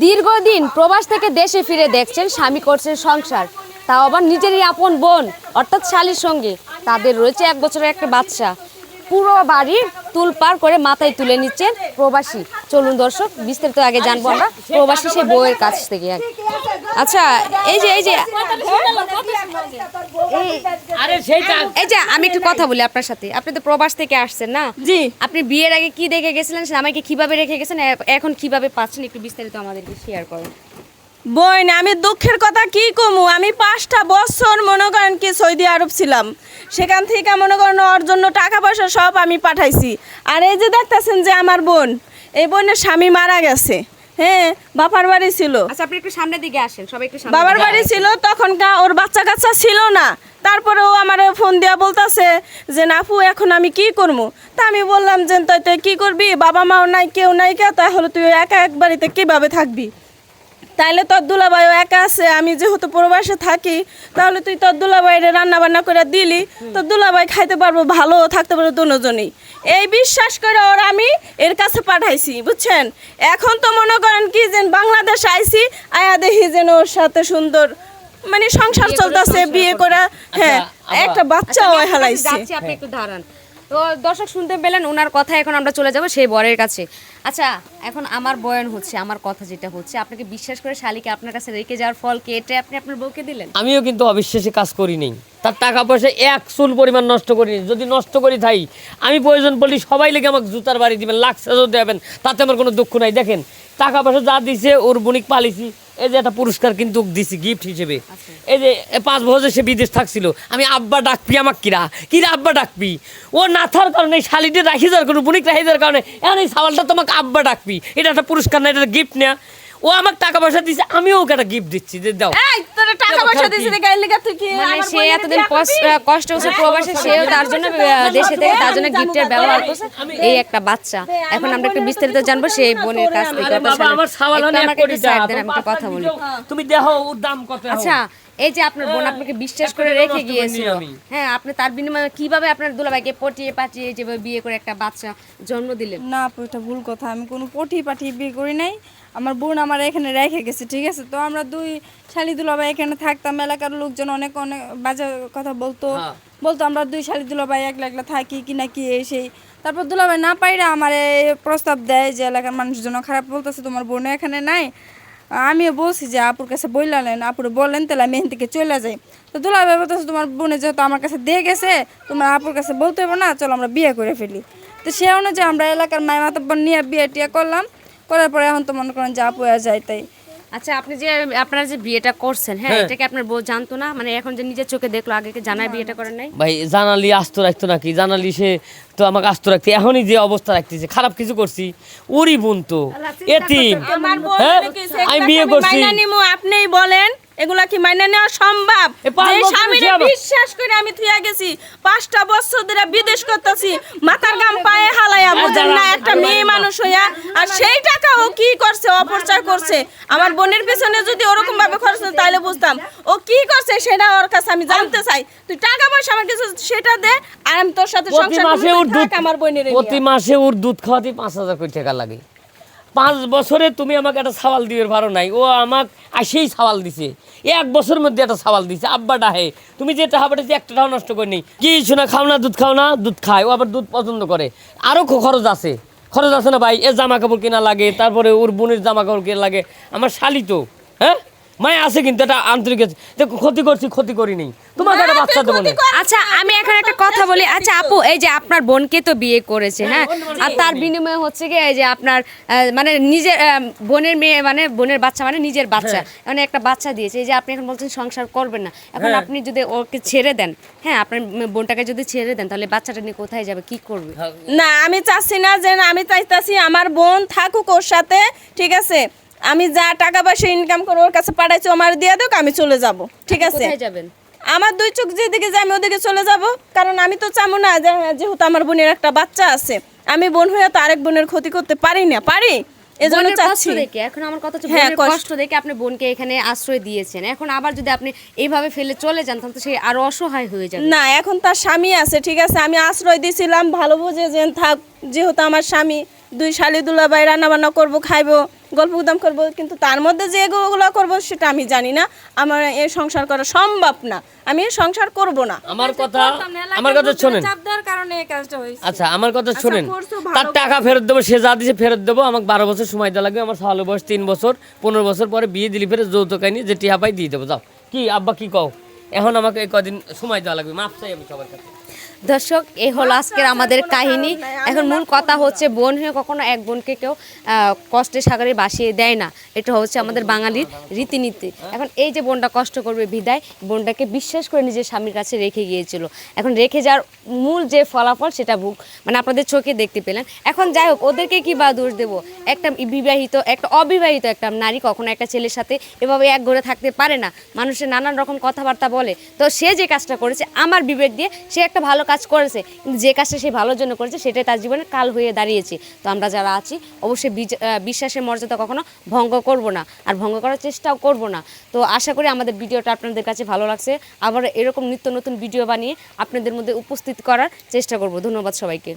দীর্ঘদিন প্রবাস থেকে দেশে ফিরে দেখছেন স্বামী করছেন সংসার, তাও আবার নিজেরই আপন বোন অর্থাৎ শালীর সঙ্গে। তাদের রয়েছে 1 বছরের একটা বাচ্চা। পুরো বাড়ি তুলপার করে মাথায় তুলে নিচ্ছেন প্রবাসী। চলুন দর্শক বিস্তারিত আগে জানবো আমরা প্রবাসী সে বউয়ের কাছ থেকে। আচ্ছা এই যে আমি একটু কথা বলি আপনার সাথে। আপনি তো প্রবাস থেকে আসছেন না? জি। আপনি বিয়ের আগে কি দেখে গেছিলেন, আমাকে কিভাবে রেখে গেছেন, এখন কিভাবে পাচ্ছেন, একটু বিস্তারিত আমাদেরকে শেয়ার করুন। বোন, আমি দুঃখের কথা কি কমু, আমি 5টা বছর মনে করেন কি সৌদি আরব ছিলাম। সেখান থেকে মনে করেন ওর জন্য টাকা পয়সা সব আমি পাঠাইছি। আর এই যে দেখতেছেন যে আমার বোন, এই বোনের স্বামী মারা গেছে। হ্যাঁ, বাবার বাড়ি ছিল। আচ্ছা আপনি একটু সামনের দিকে আসেন, সবাই একটু সামনে। বাবার বাড়ি ছিল, তখনকার ওর বাচ্চা কাচ্চা ছিল না। তারপরে ও আমার ফোন দিয়া বলতেছে যে নাফু এখন আমি কি করবো। তা আমি বললাম যে তুই কি করবি, বাবা মাও নাই, কেউ নাই, কে তাহলে তুই একা এক বাড়িতে কীভাবে থাকবি? তাইলে তোর দুলাভাইও একা আছে, আমি যেহেতু প্রবাসে থাকি, তাহলে তুই তোর দুলাভাইরে রান্না বান্না করে দিলি, তোর দুলাভাই খাইতে পারবো, ভালো থাকতে পারবো দুজনেই। এই বিশ্বাস করে ওর আমি এর কাছে পাঠাইছি, বুঝছেন। এখন তো মনে করেন কি যে বাংলাদেশ আইছি, আয়া দেখি যেন ওর সাথে সুন্দর মানে সংসার চলতেছে, বিয়ে করা। হ্যাঁ, একটা বাচ্চাও হারাইছে। আপনি একটু দাঁড়ান। তো দর্শক শুনতে পেলেন ওনার কথা। এখন আমরা চলে যাব সেই বরের কাছে। আচ্ছা এখন আমার বয়ান হচ্ছে, আমার কথা যেটা হচ্ছে, আপনাকে বিশ্বাস করে শালীকে আপনার কাছে রেখে যাওয়ার ফল কেটে আপনি আপনার বউকে দিলেন। আমিও কিন্তু অবিশ্বাসী কাজ করি নাই, তার টাকা পয়সা 1 চুল পরিমাণ নষ্ট করিনি। যদি নষ্ট করি থাই, আমি প্রয়োজন পড়লে সবাই লেগে আমাকে জুতার বাড়ি দিবেন, লাখ সাজও দেবেন, তাতে আমার কোনো দুঃখ নাই। দেখেন টাকা পয়সা যা দিছে ওর বণিক পালিছি, এই যে একটা পুরস্কার কিন্তু দিছি গিফট হিসেবে। এই যে 5 বছর সে বিদেশ থাকছিল, আমি আব্বা ডাকবি, আমাকে কিরা আব্বা ডাকবি। ও না থাকার কারণে শালিটে রাখি যাওয়ার কোনো বণিক রাখি যাওয়ার কারণে এখন এই সাওয়ালটা তোমাকে আব্বা ডাকবি, এটা একটা পুরস্কার না, এটা গিফট নেয়া। ও আমাকে টাকা পয়সা দিছে, আমিও ওকে একটা গিফট দিচ্ছি যে দাও। এই তোর টাকা পয়সা দিছিস রে গাইলে তুই কি মানে সে এতদিন কষ্ট হচ্ছে প্রবাসে, সেও তার জন্য দেশে থেকে তার জন্য গিফটের ব্যবহার করছে এই একটা বাচ্চা। এখন আমরা একটু বিস্তারিত জানবো সেই বোনের কাছ থেকে। আমার সাওয়াল একটু অনেক আমাকে কোটি একটু side টাকা। দেন, আমি একটা কথা বলি। তুমি দেখো ওর দাম কত। আচ্ছা এই যে আপনার বোন আপনাকে বিশ্বাস করে রেখে গিয়েছিল, হ্যাঁ, আপনি তার বিনিময়ে কিভাবে আপনার দুলাভাইকে পটিয়ে পাঠিয়ে যেভাবে বিয়ে করে একটা বাচ্চা জন্ম দিলেন? না আপু, এটা ভুল কথা। আমি কোনো পাঠিয়ে বিয়ে করি নাই। আমার বোন আমার এখানে রেখে গেছে, ঠিক আছে। তো আমরা 2 শালি দুলাভাই এখানে থাকতাম। এলাকার লোকজন অনেক বাজে কথা বলতো। আমরা 2 শালি দুলাভাই একলা একলা থাকি কিনা কি এই সেই। তারপর দুলাভাই না পাইরা আমার প্রস্তাব দেয় যে এলাকার মানুষজন খারাপ বলতেছে, তোমার বোন এখানে নাই। আমিও বলছি যে আপুর কাছে বললেন, আপুরে বললেন তাহলে আমি এখান থেকে চলে যাই। তো দুলাভাই বলতেছে তোমার বোনে যেহেতু আমার কাছে দিয়ে গেছে, তোমার আপুর কাছে বলতে হবে না, চলো আমরা বিয়ে করে ফেলি। তো সে অনুযায়ী আমরা এলাকার মায় মাতাব্বর নিয়ে বিয়ে টিয়া করলাম। করার পরে এখন তো মনে করেন যে আপু যায় তাই। আচ্ছা আপনি যে আপনারা যে বিয়েটা করছেন, হ্যাঁ, এটা কি আপনার বউ জানতো না? মানে এখন যে নিজের চোখে দেখলো, আগে কি জানায় বিয়েটা করেন নাই? ভাই জানালি আস্ত রাখতো নাকি? জানালি সে তো আমাকে আস্ত রাখতে, এখনই যে অবস্থা রাখতেছে, খারাপ কিছু করছি? ওরই বোন তো এতিম। হ্যাঁ, আমি বিয়ে করছি। আপনিই বলেন এগুলা কি মাইনা নেওয়া সম্ভব? যে স্বামীরে বিশ্বাস করে আমি থুইয়া গেছি, 5টা বছর ধরে বিদেশ করতেছি, মাথার গাম পায়ে হালাইয়া, বুঝেন না, একটা মেয়ে মানুষ হইয়া। আর সেই টাকা ও কি করছে, অপচয় করছে। আমার বোনের পেছনে যদি ওরকম ভাবে খরচ হতো তাহলে বুঝতাম ও কি করছে, সেটা ওর কাছে আমি জানতে চাই। তুই টাকা পয়সা আমার কিছু সেটা দে, আর আমি তোর সাথে সংসার করব। আমার বোনের প্রতি মাসে ওর দুধ খাওয়াতে 5,000 কোটি টাকা লাগে। 5 বছরে তুমি আমাকে একটা সাওয়াল দিবে পারো নাই, ও আমাকে আসেই সাওয়াল দিছে। 1 বছরের মধ্যে একটা সাওয়াল দিছে, আব্বা ডাহে। তুমি যে টাকা পাঠাচ্ছি একটা টাকা নষ্ট করিনি। কি শোনা, খাও না দুধ খায়, ও আবার দুধ পছন্দ করে। আরও খরচ আছে না ভাই, এ জামা কাপড় কেনা লাগে, তারপরে ওর বোনের জামা কাপড় কেনা লাগে। আমার শালি তো, হ্যাঁ, মায় আছে কিন্তু এটা আন্তরিক আছে। ক্ষতি করিনি, তোমাকে একটা বাচ্চা দেবো না। আচ্ছা আমি এখন একটা কথা বলি। আচ্ছা আপু, এই যে আপনার বোনকে তো বিয়ে করেছে, হ্যাঁ, আর তার বিনিময়ে হচ্ছে কি এই যে আপনার মানে নিজের বোনের মেয়ে, মানে বোনের বাচ্চা, মানে নিজের বাচ্চা, মানে একটা বাচ্চা দিয়েছে। এই যে আপনি এখন বলছেন সংসার করবেন না, এখন আপনি যদি ওকে ছেড়ে দেন, হ্যাঁ, আপনার বোনটাকে যদি ছেড়ে দেন, তাহলে বাচ্চাটা নিয়ে কোথায় যাবে, কি করবে? না, আমি চাচ্ছি না যে, আমি চাইতাছি আমার বোন থাকুক ওর সাথে, ঠিক আছে। আমি যা টাকা পয়সা ইনকাম করে ওর কাছে পাঠাইছি, আমার দিয়ে দেখ, আমি চলে যাব, ঠিক আছে। কোথায় যাবেন? আমার 2 চোখ যেদিকে যায় আমি ওদিকে চলে যাব। কারণ আমি তো চাবো না যেহেতু আমার বোনের একটা বাচ্চা আছে, আমি বোন হয়ে তো আরেক বোনের ক্ষতি করতে পারি না, এজন্য চাচ্ছি। এখন আমার কথা হচ্ছে বোনের কষ্ট দেখে আপনি বোনকে এখানে আশ্রয় দিয়েছেন, এখন আবার যদি আপনি এইভাবে ফেলে চলে যান তাহলে তো সে আরো অসহায় হয়ে যাবে। না, এখন তার স্বামী আছে, ঠিক আছে। আমি আশ্রয় দিয়েছিলাম ভালো বুঝে যে থাক, যেহেতু আমার স্বামী দুই শালি দুলাভাই রান্না বান্না করবো, খাইবো, গল্প গুদাম করবো, কিন্তু তার মধ্যে যে এগুলো করবো সেটা আমি জানি না। আমার এই সংসার করা সম্ভব না, আমি এই সংসার করব না। আমার কথা শোনেন। চাপ দেওয়ার কারণে এই কাজটা হয়েছে। আচ্ছা আমার কথা শোনেন, করছো, তার টাকা ফেরত দেবো, সে যা দিছে ফেরত দেবো। আমাকে 12 বছর সময় দেওয়া লাগবে। আমার সালে বয়স 3 বছর, 15 বছর পরে বিয়ে দিলি ফেরে যৌতুক আইনি যে টিহা পাই দিয়ে দেবো। যাও কি আব্বা কি কও, এখন আমাকে এই কদিন সময় দেওয়া লাগবে, মাপ চাই আমি সবার কাছে। দর্শক, এই হলো আজকের আমাদের কাহিনী। এখন মূল কথা হচ্ছে বোন হয়ে কখনো এক বোনকে কেউ কষ্টের সাগরে ভাসিয়ে দেয় না, এটা হচ্ছে আমাদের বাঙালির রীতিনীতি। এখন এই যে বোনটা কষ্ট করবে বিদায়, বোনটাকে বিশ্বাস করে নিজের স্বামীর কাছে রেখে গিয়েছিল। এখন রেখে যাওয়ার মূল যে ফলাফল সেটা মানে আপনাদের চোখে দেখতে পেলেন। এখন যাই হোক, ওদেরকে কি বা দোষ দেবো? একটা বিবাহিত, একটা অবিবাহিত একটা নারী কখনো একটা ছেলের সাথে এভাবে এক ঘরে থাকতে পারে না। মানুষের নানান রকম কথাবার্তা বলে, তো সে যে কাজটা করেছে আমার বিবেক দিয়ে সে একটা ভালো কাজ করেছে, কিন্তু যে কাজটা সে ভালোর জন্য করেছে সেটাই তার জীবনের কাল হয়ে দাঁড়িয়েছে। তো আমরা যারা আছি অবশ্যই বিশ্বাসের মর্যাদা কখনো ভঙ্গ করব না, আর ভঙ্গ করার চেষ্টাও করব না। তো আশা করি আমাদের ভিডিওটা আপনাদের কাছে ভালো লাগছে। আবার এরকম নিত্য নতুন ভিডিও বানিয়ে আপনাদের মধ্যে উপস্থিত করার চেষ্টা করব। ধন্যবাদ সবাইকে।